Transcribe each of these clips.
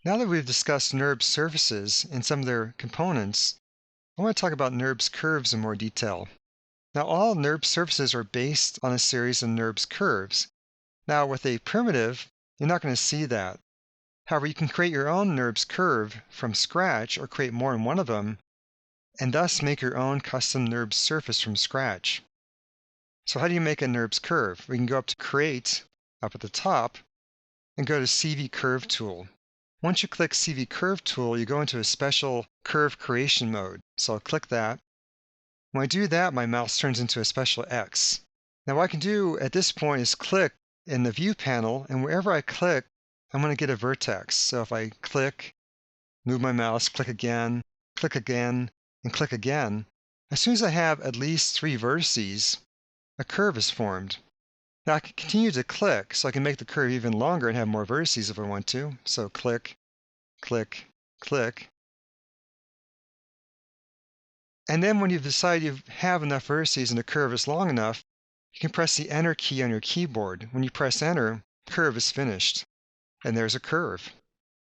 Now that we've discussed NURBS surfaces and some of their components, I want to talk about NURBS curves in more detail. Now, all NURBS surfaces are based on a series of NURBS curves. Now, with a primitive, you're not going to see that. However, you can create your own NURBS curve from scratch or create more than one of them, and thus make your own custom NURBS surface from scratch. So how do you make a NURBS curve? We can go up to Create, up at the top, and go to CV Curve Tool. Once you click CV Curve Tool, you go into a special curve creation mode. So I'll click that. When I do that, my mouse turns into a special X. Now what I can do at this point is click in the View panel, and wherever I click, I'm going to get a vertex. So if I click, move my mouse, click again, and click again, as soon as I have at least 3 vertices, a curve is formed. Now I can continue to click, so I can make the curve even longer and have more vertices if I want to. So click, click, click. And then when you've decided you have enough vertices and the curve is long enough, you can press the Enter key on your keyboard. When you press Enter, the curve is finished. And there's a curve.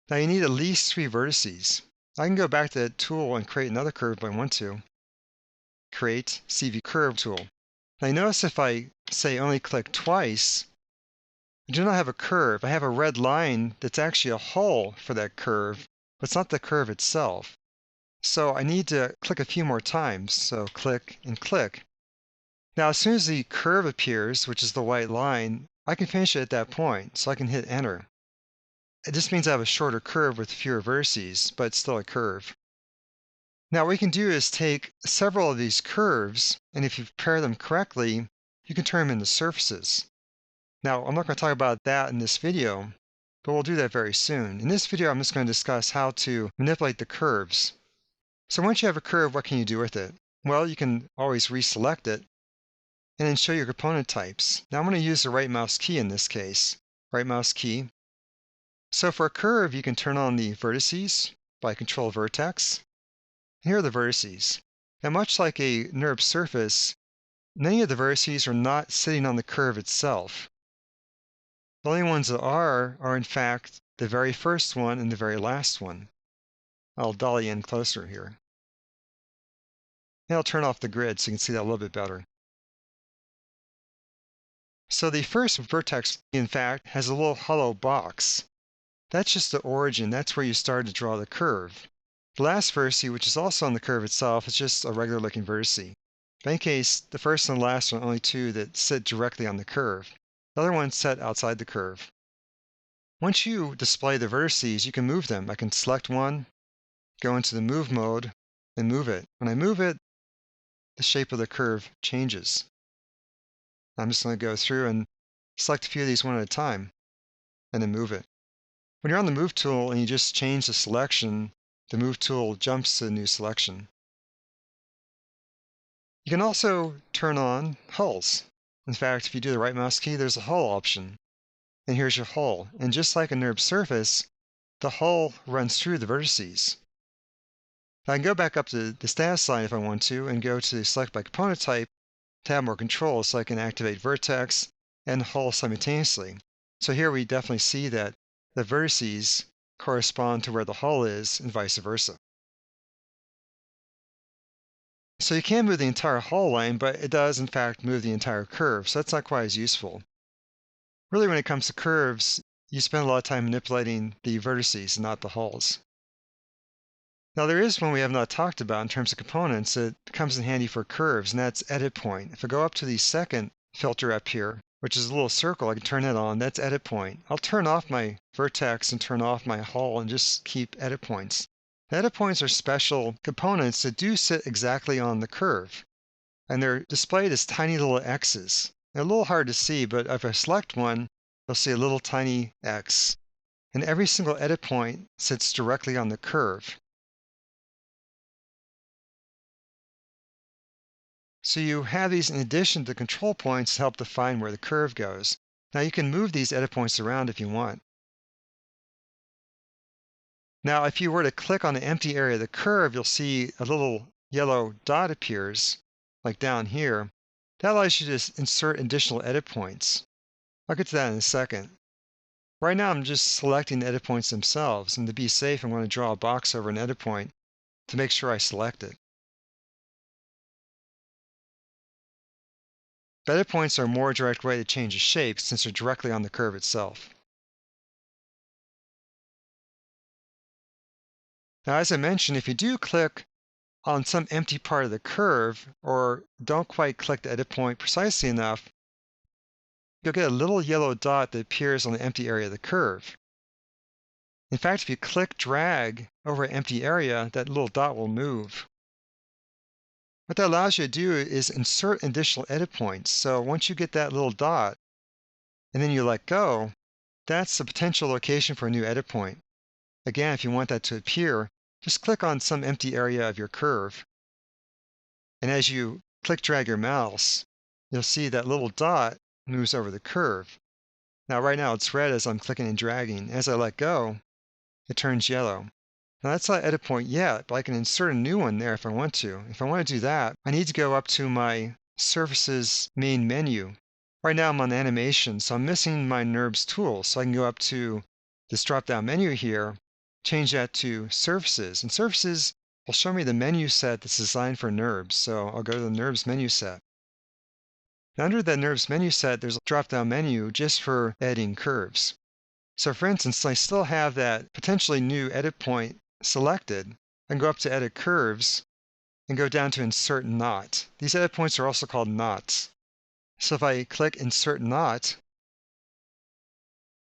Now you need at least 3 vertices. I can go back to that tool and create another curve if I want to. Create CV Curve tool. Now you notice if I say only click twice, I do not have a curve. I have a red line that's actually a hole for that curve, but it's not the curve itself. So I need to click a few more times. So click and click. Now as soon as the curve appears, which is the white line, I can finish it at that point, so I can hit Enter. It just means I have a shorter curve with fewer vertices, but it's still a curve. Now what you can do is take several of these curves, and if you pair them correctly, you can turn them into surfaces. Now I'm not going to talk about that in this video, but we'll do that very soon. In this video, I'm just going to discuss how to manipulate the curves. So once you have a curve, what can you do with it? Well, you can always reselect it, and then show your component types. Now I'm going to use the right mouse key in this case. Right mouse key. So for a curve, you can turn on the vertices by Control Vertex. Here are the vertices. Now much like a NURBS surface, many of the vertices are not sitting on the curve itself. The only ones that are in fact the very first one and the very last one. I'll dolly in closer here. And I'll turn off the grid so you can see that a little bit better. So the first vertex, in fact, has a little hollow box. That's just the origin. That's where you start to draw the curve. The last vertice, which is also on the curve itself, is just a regular looking vertice. In any case, the first and the last are only 2 that sit directly on the curve. The other ones sit outside the curve. Once you display the vertices, you can move them. I can select one, go into the move mode, and move it. When I move it, the shape of the curve changes. I'm just going to go through and select a few of these one at a time, and then move it. When you're on the Move tool and you just change the selection, the Move tool jumps to the new selection. You can also turn on hulls. In fact, if you do the right mouse key, there's a hull option. And here's your hull. And just like a NURBS surface, the hull runs through the vertices. Now I can go back up to the status line if I want to and go to Select by Component Type to have more control, so I can activate Vertex and Hull simultaneously. So here we definitely see that the vertices correspond to where the hull is and vice versa. So you can move the entire hull line, but it does in fact move the entire curve, so that's not quite as useful. Really, when it comes to curves, you spend a lot of time manipulating the vertices, not the hulls. Now there is one we have not talked about in terms of components that comes in handy for curves, and that's Edit Point. If I go up to the second filter up here, which is a little circle, I can turn it on. That's Edit Point. I'll turn off my vertex and turn off my hull and just keep edit points. Edit points are special components that do sit exactly on the curve, and they're displayed as tiny little X's. They're a little hard to see, but if I select one, you'll see a little tiny X. And every single edit point sits directly on the curve. So you have these in addition to control points to help define where the curve goes. Now you can move these edit points around if you want. Now if you were to click on the empty area of the curve, you'll see a little yellow dot appears, like down here. That allows you to insert additional edit points. I'll get to that in a second. Right now, I'm just selecting the edit points themselves, and to be safe, I'm going to draw a box over an edit point to make sure I select it. The edit points are a more direct way to change a shape since they're directly on the curve itself. Now, as I mentioned, if you do click on some empty part of the curve or don't quite click the edit point precisely enough, you'll get a little yellow dot that appears on the empty area of the curve. In fact, if you click drag over an empty area, that little dot will move. What that allows you to do is insert additional edit points. So once you get that little dot and then you let go, that's the potential location for a new edit point. Again, if you want that to appear, just click on some empty area of your curve. And as you click drag your mouse, you'll see that little dot moves over the curve. Now, right now it's red as I'm clicking and dragging. As I let go, it turns yellow. Now, that's not edit point yet, but I can insert a new one there if I want to. If I want to do that, I need to go up to my Surfaces main menu. Right now I'm on animation, so I'm missing my NURBS tool. So I can go up to this drop-down menu here, change that to Surfaces. And Surfaces will show me the menu set that's designed for NURBS. So I'll go to the NURBS menu set. Now, under the NURBS menu set, there's a drop-down menu just for editing curves. So for instance, I still have that potentially new edit point selected. I can go up to Edit Curves and go down to Insert Knot. These edit points are also called knots. So if I click Insert Knot,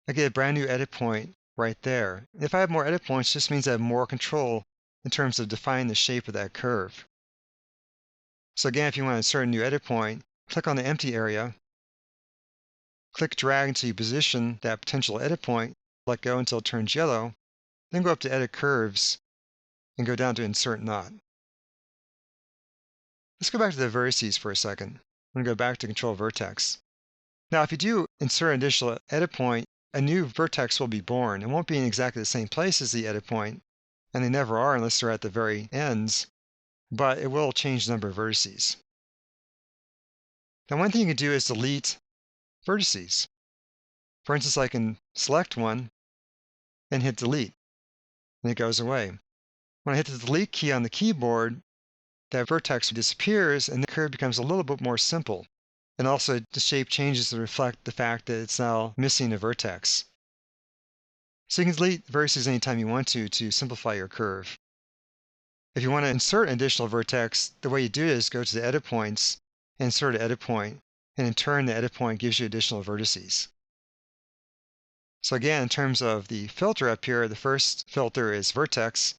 I get a brand new edit point right there. If I have more edit points, it just means I have more control in terms of defining the shape of that curve. So again, if you want to insert a new edit point, click on the empty area, click drag until you position that potential edit point, let go until it turns yellow, then go up to Edit Curves and go down to Insert Knot. Let's go back to the vertices for a second. I'm going to go back to Control Vertex. Now, if you do insert an additional edit point, a new vertex will be born. It won't be in exactly the same place as the edit point, and they never are unless they're at the very ends, but it will change the number of vertices. Now, one thing you can do is delete vertices. For instance, I can select one and hit delete, and it goes away. When I hit the delete key on the keyboard, that vertex disappears and the curve becomes a little bit more simple. And also the shape changes to reflect the fact that it's now missing a vertex. So you can delete vertices anytime you want to simplify your curve. If you want to insert an additional vertex, the way you do it is go to the edit points, insert an edit point, and in turn the edit point gives you additional vertices. So again, in terms of the filter up here, the first filter is vertex,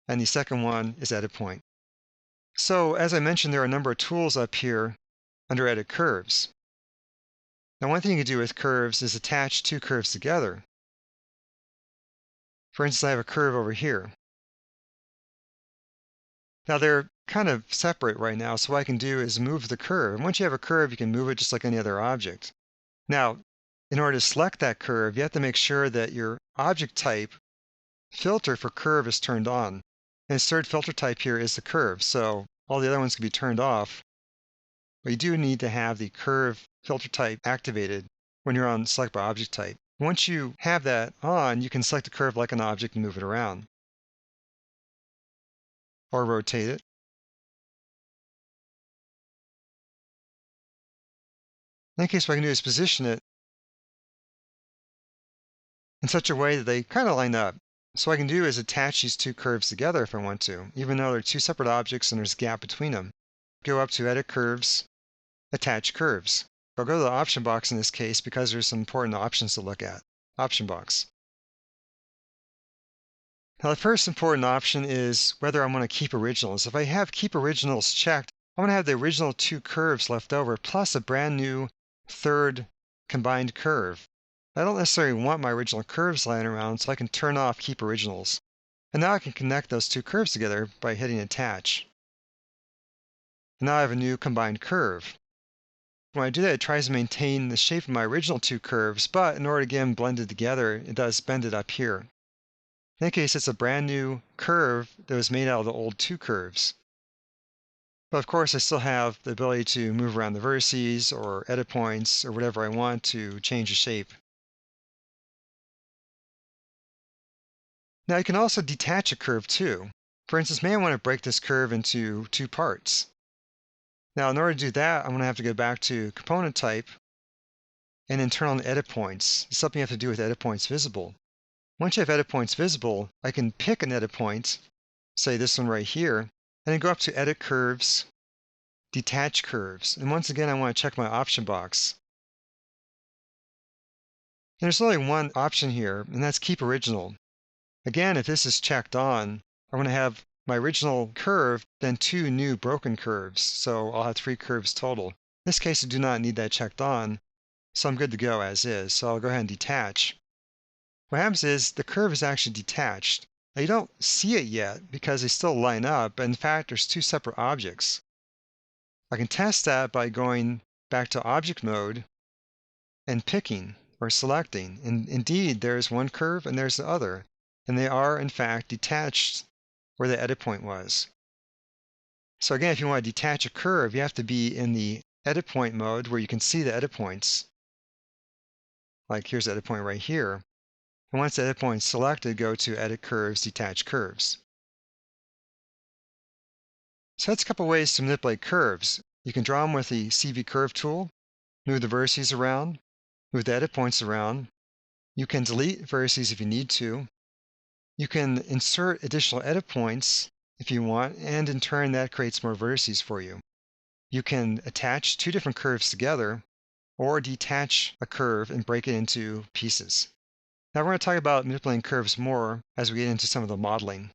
and the second one is edit point. So as I mentioned, there are a number of tools up here under Edit Curves. Now, one thing you can do with curves is attach two curves together. For instance, I have a curve over here. Now, they're kind of separate right now, so what I can do is move the curve. And once you have a curve, you can move it just like any other object. Now, in order to select that curve, you have to make sure that your object type filter for curve is turned on. And its third filter type here is the curve, so all the other ones can be turned off. But you do need to have the curve filter type activated when you're on Select by Object Type. Once you have that on, you can select the curve like an object and move it around. Or rotate it. In that case, what I can do is position it in such a way that they kind of line up. So what I can do is attach these two curves together if I want to, even though they're two separate objects and there's a gap between them. Go up to Edit Curves, Attach Curves. I'll go to the option box in this case because there's some important options to look at. Option box. Now, the first important option is whether I want to keep originals. If I have keep originals checked, I want to have the original two curves left over plus a brand new third combined curve. I don't necessarily want my original curves lying around, so I can turn off keep originals. And now I can connect those two curves together by hitting attach. And now I have a new combined curve. When I do that, it tries to maintain the shape of my original two curves, but in order to get them blended together, it does bend it up here. In that case, it's a brand new curve that was made out of the old two curves. But of course, I still have the ability to move around the vertices or edit points or whatever I want to change the shape. Now you can also detach a curve too. For instance, maybe I want to break this curve into two parts. Now in order to do that, I'm going to have to go back to component type and then turn on edit points. It's something you have to do with edit points visible. Once you have edit points visible, I can pick an edit point, say this one right here, and then go up to edit curves, detach curves. And once again, I want to check my option box. And there's only one option here, and that's keep original. Again, if this is checked on, I'm going to have my original curve, then two new broken curves. So I'll have 3 curves total. In this case, I do not need that checked on, so I'm good to go as is. So I'll go ahead and detach. What happens is the curve is actually detached. Now you don't see it yet because they still line up, but in fact, there's 2 separate objects. I can test that by going back to object mode and picking or selecting. And indeed, there's one curve and there's the other. And they are, in fact, detached where the edit point was. So again, if you want to detach a curve, you have to be in the edit point mode where you can see the edit points. Like here's the edit point right here. And once the edit point is selected, go to Edit Curves, Detach Curves. So that's a couple ways to manipulate curves. You can draw them with the CV Curve tool, move the vertices around, move the edit points around. You can delete vertices if you need to. You can insert additional edit points if you want, and in turn that creates more vertices for you. You can attach 2 different curves together, or detach a curve and break it into pieces. Now we're going to talk about manipulating curves more as we get into some of the modeling.